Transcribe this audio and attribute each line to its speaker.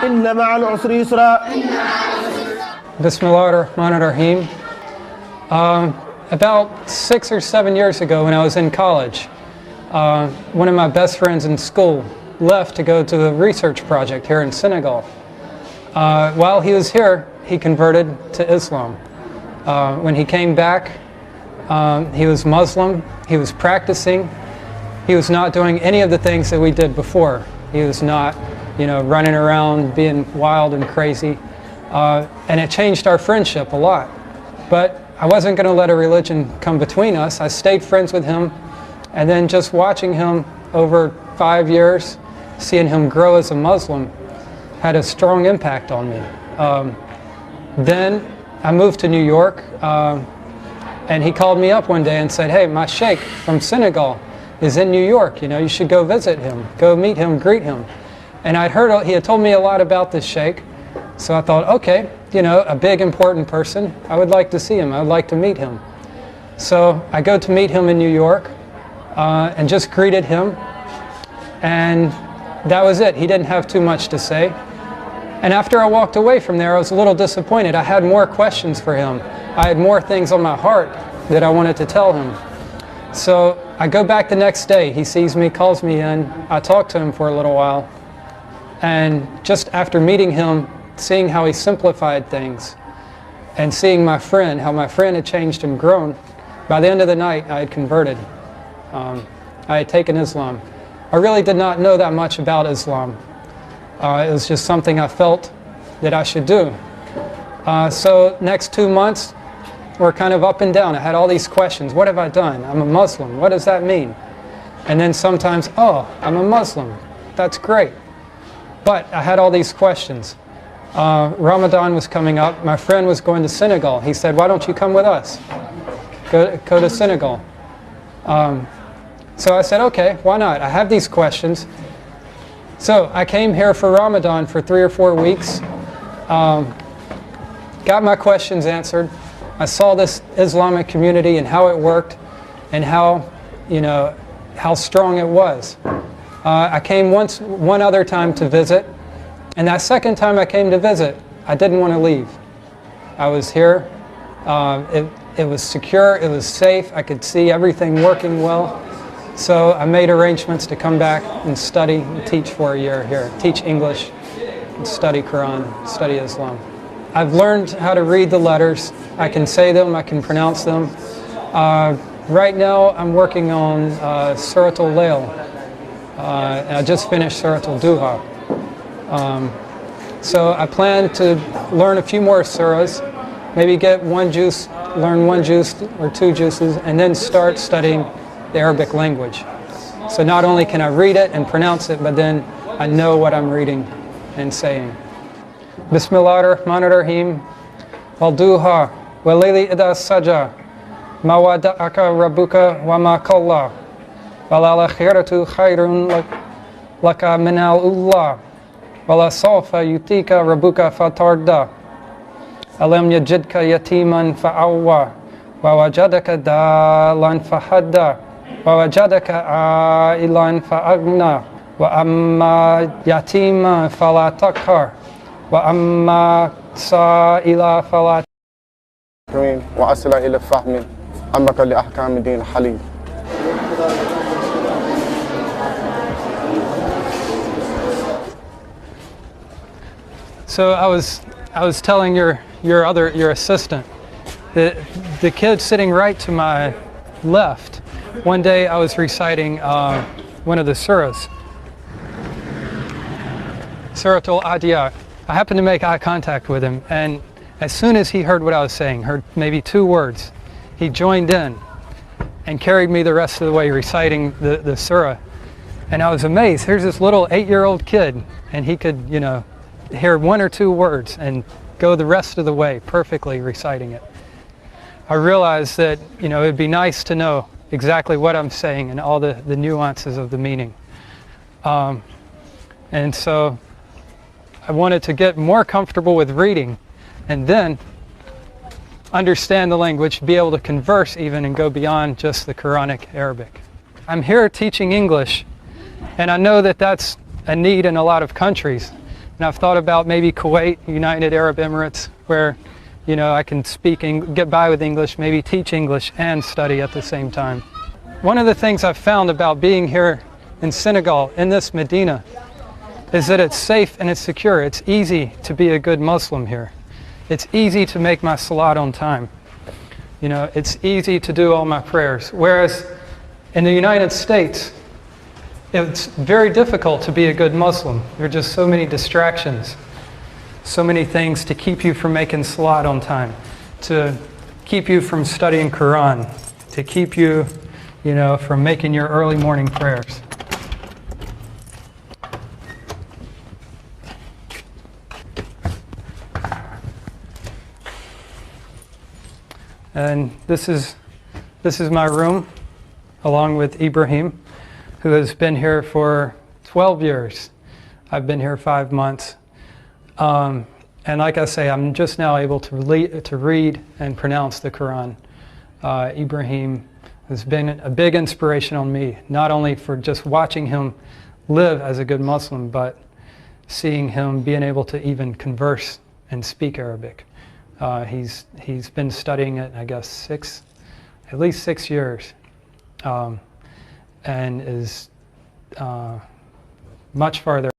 Speaker 1: إن مع العسر يسرا.
Speaker 2: Bismillahirrahmanirrahim. About 6 or 7 years ago when I was in college, one of my best friends in school left to go to a research project here in Senegal. While he was here, he converted to Islam. When he came back, he was Muslim, he was practicing, he was not doing any of the things that we did before. He was not, running around being wild and crazy. And it changed our friendship a lot. But I wasn't going to let a religion come between us. I stayed friends with him, and then just watching him over 5 years, seeing him grow as a Muslim, had a strong impact on me. Then I moved to New York, and he called me up one day and said, "Hey, my sheikh from Senegal is in New York. You should go visit him, go meet him, greet him." And I'd heard, he had told me a lot about this sheikh, so I thought, okay, a big important person, I would like to see him, I would like to meet him. So I go to meet him in New York, and just greeted him, and that was it. He didn't have too much to say. And after I walked away from there, I was a little disappointed. I had more questions for him. I had more things on my heart that I wanted to tell him. So I go back the next day. He sees me, calls me in. I talk to him for a little while. And just after meeting him, seeing how he simplified things, and seeing my friend, how my friend had changed and grown, by the end of the night, I had converted. I had taken Islam. I really did not know that much about Islam. It was just something I felt that I should do. So next 2 months were kind of up and down. I had all these questions. What have I done? I'm a Muslim. What does that mean? And then sometimes, oh, I'm a Muslim. That's great. But I had all these questions. Ramadan was coming up. My friend was going to Senegal. He said, "Why don't you come with us? Go to Senegal." So I said, okay, why not? I have these questions. So I came here for Ramadan for 3 or 4 weeks. Got my questions answered. I saw this Islamic community and how it worked, and how strong it was. I came one other time to visit, and that second time I came to visit, I didn't want to leave. I was here. It was secure. It was safe. I could see everything working well. So I made arrangements to come back and study and teach for a year here, teach English, and study Quran, study Islam. I've learned how to read the letters. I can say them, I can pronounce them. Right now I'm working on Surat al-Layl. I just finished Surat al-Duha. So I plan to learn a few more surahs, maybe get learn one juice or 2 juices, and then start studying the Arabic language. So not only can I read it and pronounce it, but then I know what I'm reading and saying. Bismillahirrahmanirrahim. Wal-duha, wal-layli idha saja, ma wada'aka rabbuka wa ma qalla, wal-akhiratu khayrun laka min al-ula, wala sawfa yutika rabbuka fatarda, alam yajidka yatiman fa'awwa, wa wajadaka dalan fahadda, وَوَجَدَكَ عَائِلًا فَأَغْنَى وَأَمَّا يَتِيمًا فَلَا تَقْهَرْ وَأَمَّا سَائِلًا فَلَا تَنْهَرْ
Speaker 3: وَأَصِلَ إِلَى فَهْمٍ عَمَّكَ لِأَحْكَامِ الدِّينِ حَلِيمٍ.
Speaker 2: So I was telling your assistant, the kid sitting right to my left. One day I was reciting one of the surahs, Surat al-Adiyat. I happened to make eye contact with him, and as soon as he heard what I was saying, heard maybe 2 words, he joined in and carried me the rest of the way reciting the surah. And I was amazed. Here's this little 8-year-old kid, and he could, hear 1 or 2 words and go the rest of the way perfectly reciting it. I realized that, it'd be nice to know exactly what I'm saying and all the nuances of the meaning. And so I wanted to get more comfortable with reading and then understand the language, be able to converse even and go beyond just the Quranic Arabic. I'm here teaching English, and I know that that's a need in a lot of countries. And I've thought about maybe Kuwait, United Arab Emirates, where, you know, I can get by with English, maybe teach English and study at the same time. One of the things I've found about being here in Senegal, in this Medina, is that it's safe and it's secure. It's easy to be a good Muslim here. It's easy to make my salat on time. You know, it's easy to do all my prayers. Whereas in the United States, it's very difficult to be a good Muslim. There are just so many distractions, so many things to keep you from making salat on time, to keep you from studying Quran, to keep you, you know, from making your early morning prayers. And this is my room, along with Ibrahim, who has been here for 12 years. I've been here 5 months. And like I say, I'm just now able to read and pronounce the Quran. Ibrahim has been a big inspiration on me, not only for just watching him live as a good Muslim, but seeing him being able to even converse and speak Arabic. He's been studying it, I guess, at least 6 years, and is much farther